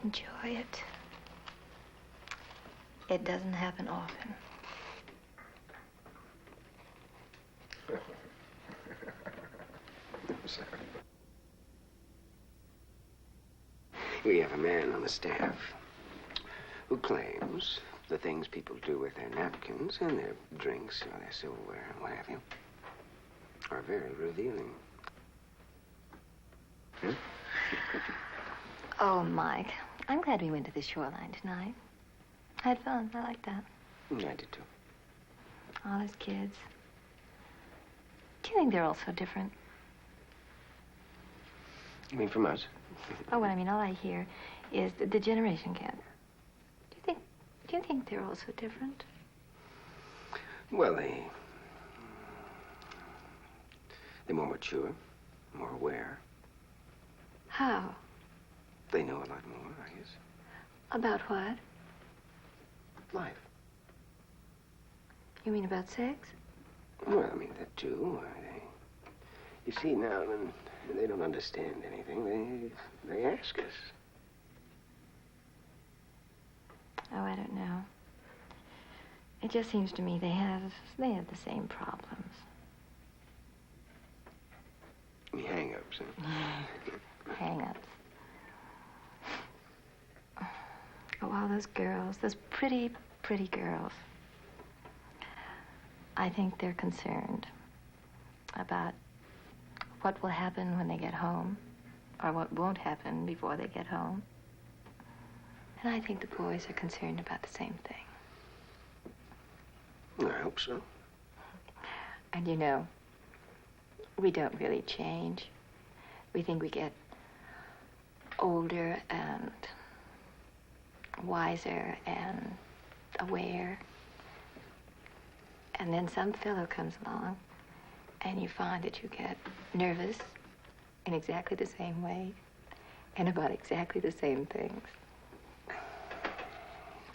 enjoy it. It doesn't happen often. We have a man on the staff who claims the things people do with their napkins and their drinks or their silverware and what have you are very revealing. Hmm? Oh, Mike, I'm glad we went to the shoreline tonight. I had fun. I like that. I did too. All those kids. Do you think they're all so different? You mean from us? Oh, well, I mean, all I hear is the generation gap. Do you think they're all so different? Well, they're more mature, more aware. How? They know a lot more, I guess. About what? Life. You mean about sex? Well, I mean that too. You see, now, when they don't understand anything, they ask us. Oh, I don't know. It just seems to me they have the same problems. Hang-ups, huh? Hang-ups. Oh, all those girls, those pretty, pretty girls. I think they're concerned about what will happen when they get home, or what won't happen before they get home. And I think the boys are concerned about the same thing. I hope so. And you know, we don't really change. We think we get older and wiser and aware. And then some fellow comes along and you find that you get nervous in exactly the same way and about exactly the same things.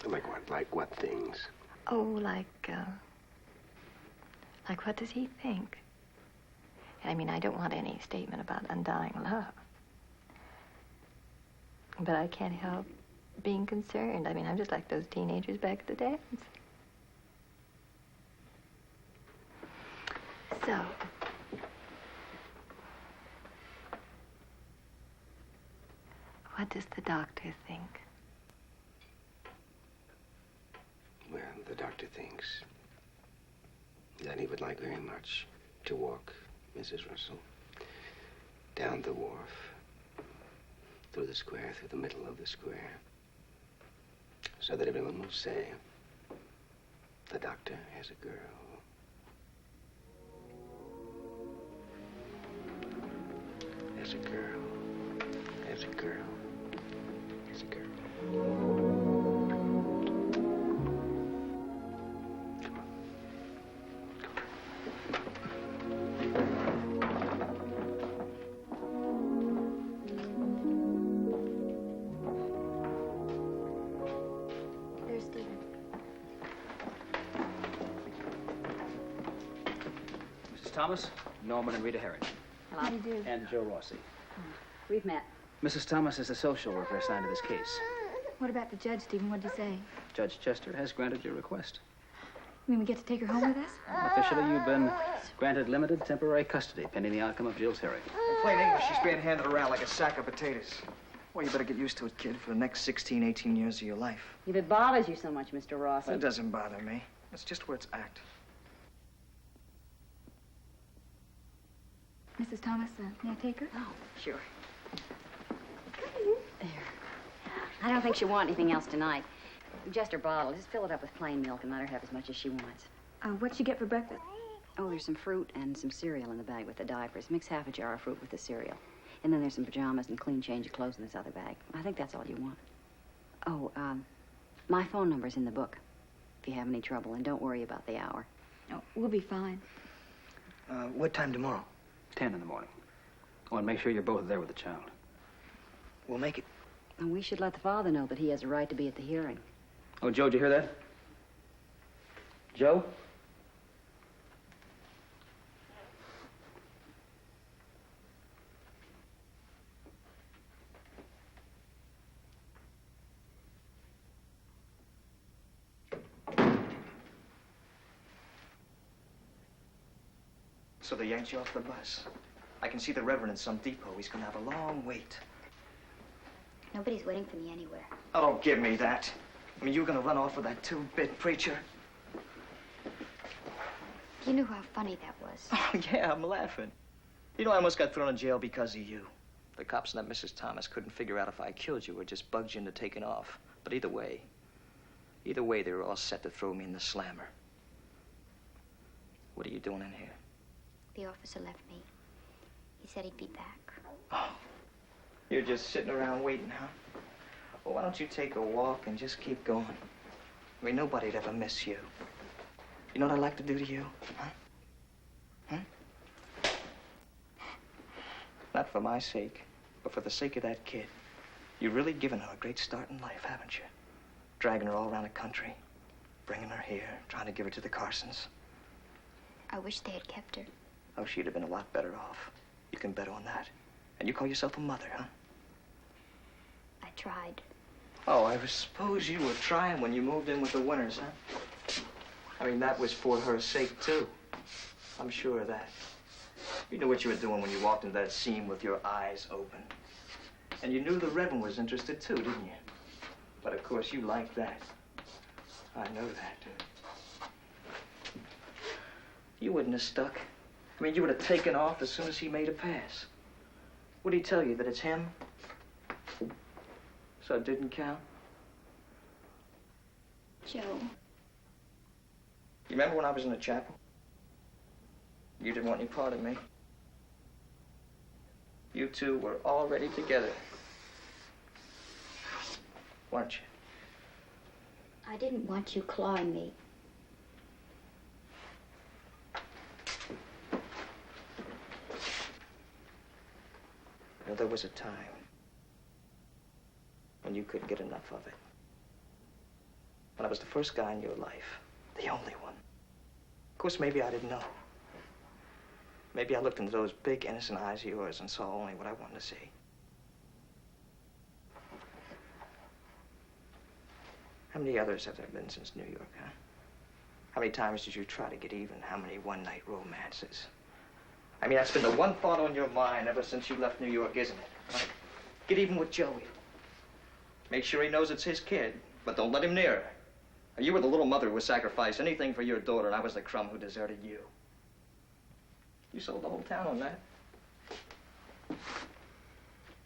Like what? Like what things? Oh, like what does he think? I mean, I don't want any statement about undying love. But I can't help being concerned. I mean, I'm just like those teenagers back at the dance. So, what does the doctor think? Well, the doctor thinks that he would like very much to walk Mrs. Russell down the wharf, through the square, through the middle of the square, so that everyone will say, the doctor has a girl. There's a girl. There's a girl. There's a girl. Thomas, Norman, and Rita Herring. How do you do? And Joe Rossi. We've met. Mrs. Thomas is the social worker assigned to this case. What about the judge, Stephen? What did he say? Judge Chester has granted your request. You mean we get to take her home with us? Officially, you've been granted limited temporary custody pending the outcome of Jill's hearing. In plain English, she's being handed around like a sack of potatoes. Well, you better get used to it, kid, for the next 16, 18 years of your life. If it bothers you so much, Mr. Rossi. That doesn't bother me. It's just where it's at. Mrs. Thomas, may I take her? Oh, sure. There. I don't think she'll want anything else tonight. Just her bottle. Just fill it up with plain milk and let her have as much as she wants. What'd she get for breakfast? Oh, there's some fruit and some cereal in the bag with the diapers. Mix half a jar of fruit with the cereal. And then there's some pajamas and clean change of clothes in this other bag. I think that's all you want. Oh, my phone number's in the book if you have any trouble. And don't worry about the hour. Oh, we'll be fine. What time tomorrow? 10 in the morning. Oh, and make sure you're both there with the child. We'll make it. And we should let the father know that he has a right to be at the hearing. Oh, Joe, did you hear that? Joe? So they yanked you off the bus. I can see the Reverend in some depot. He's gonna have a long wait. Nobody's waiting for me anywhere. Oh, don't give me that. I mean, you were gonna run off with that two-bit preacher. You knew how funny that was. Oh, yeah, I'm laughing. You know, I almost got thrown in jail because of you. The cops and that Mrs. Thomas couldn't figure out if I killed you or just bugged you into taking off. But either way, they were all set to throw me in the slammer. What are you doing in here? The officer left me. He said he'd be back. Oh, you're just sitting around waiting, huh? Well, why don't you take a walk and just keep going? I mean, nobody'd ever miss you. You know what I'd like to do to you, huh? Not for my sake, but for the sake of that kid. You've really given her a great start in life, haven't you? Dragging her all around the country, bringing her here, trying to give her to the Carsons. I wish they had kept her. Oh, she'd have been a lot better off. You can bet on that. And you call yourself a mother, huh? I tried. Oh, I suppose you were trying when you moved in with the Winters, huh? I mean, that was for her sake, too. I'm sure of that. You knew what you were doing when you walked into that scene with your eyes open. And you knew the Reverend was interested, too, didn't you? But, of course, you liked that. I know that. You wouldn't have stuck. I mean, you would have taken off as soon as he made a pass. Would he tell you that it's him? So it didn't count? Joe. You remember when I was in the chapel? You didn't want any part of me. You two were already together. Weren't you? I didn't want you clawing me. You know, there was a time when you couldn't get enough of it. When I was the first guy in your life, the only one. Of course, maybe I didn't know. Maybe I looked into those big, innocent eyes of yours and saw only what I wanted to see. How many others have there been since New York, huh? How many times did you try to get even? How many one-night romances? I mean, that's been the one thought on your mind ever since you left New York, isn't it? Huh? Get even with Joey. Make sure he knows it's his kid, but don't let him near her. You were the little mother who would sacrifice anything for your daughter, and I was the crumb who deserted you. You sold the whole town on that.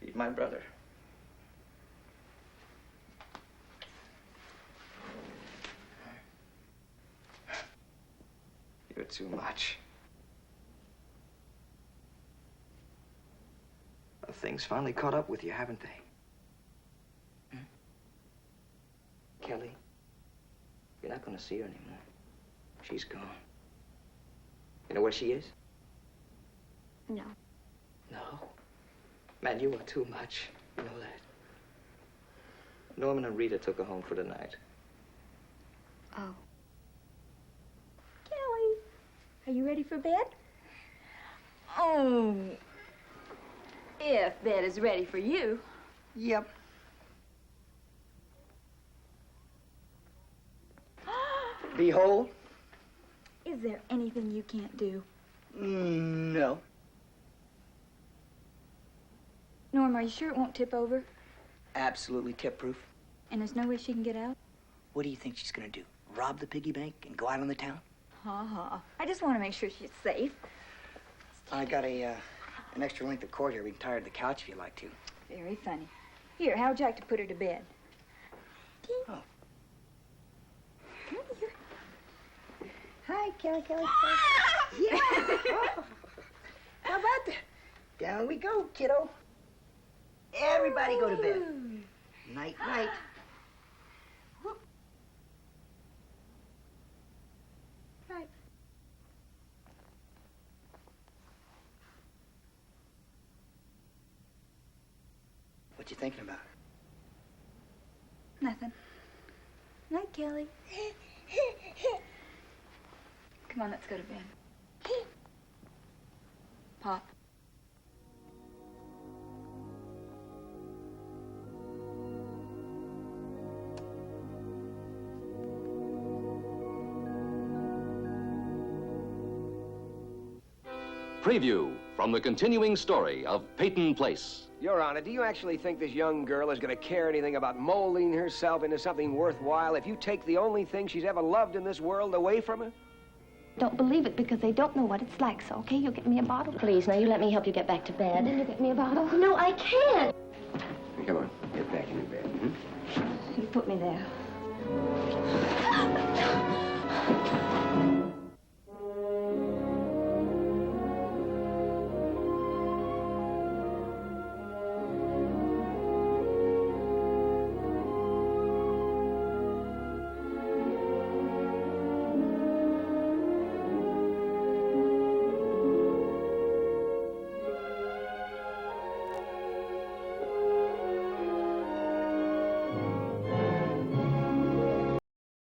Feed my brother. You're too much. Well, things finally caught up with you, haven't they? Kelly, you're not going to see her anymore. She's gone. You know where she is? No. No? Man, you are too much. You know that. Norman and Rita took her home for the night. Oh. Kelly, are you ready for bed? Oh, if bed is ready for you. Yep. Behold. Is there anything you can't do? No. Norm, are you sure it won't tip over? Absolutely tip-proof. And there's no way she can get out? What do you think she's gonna do? Rob the piggy bank and go out on the town? Ha. I just want to make sure she's safe. I got an extra length of cord here. We can tie her to the couch if you like to. Very funny. Here, how would you like to put her to bed? Oh. Come here. Hi, Kelly. Yeah. Oh. How about that? Down we go, kiddo. Everybody go to bed. Night, night. Night. What you thinking about? Nothing. Night, Kelly. Come on, let's go to bed. Pop. preview from the continuing story of Peyton Place. Your Honor, do you actually think this young girl is going to care anything about molding herself into something worthwhile if you take the only thing she's ever loved in this world away from her? Don't believe it because they don't know what it's like, so, okay? You get me a bottle? Please, now you let me help you get back to bed. And then you get me a bottle? No, I can't. Come on, get back in your bed. You put me there.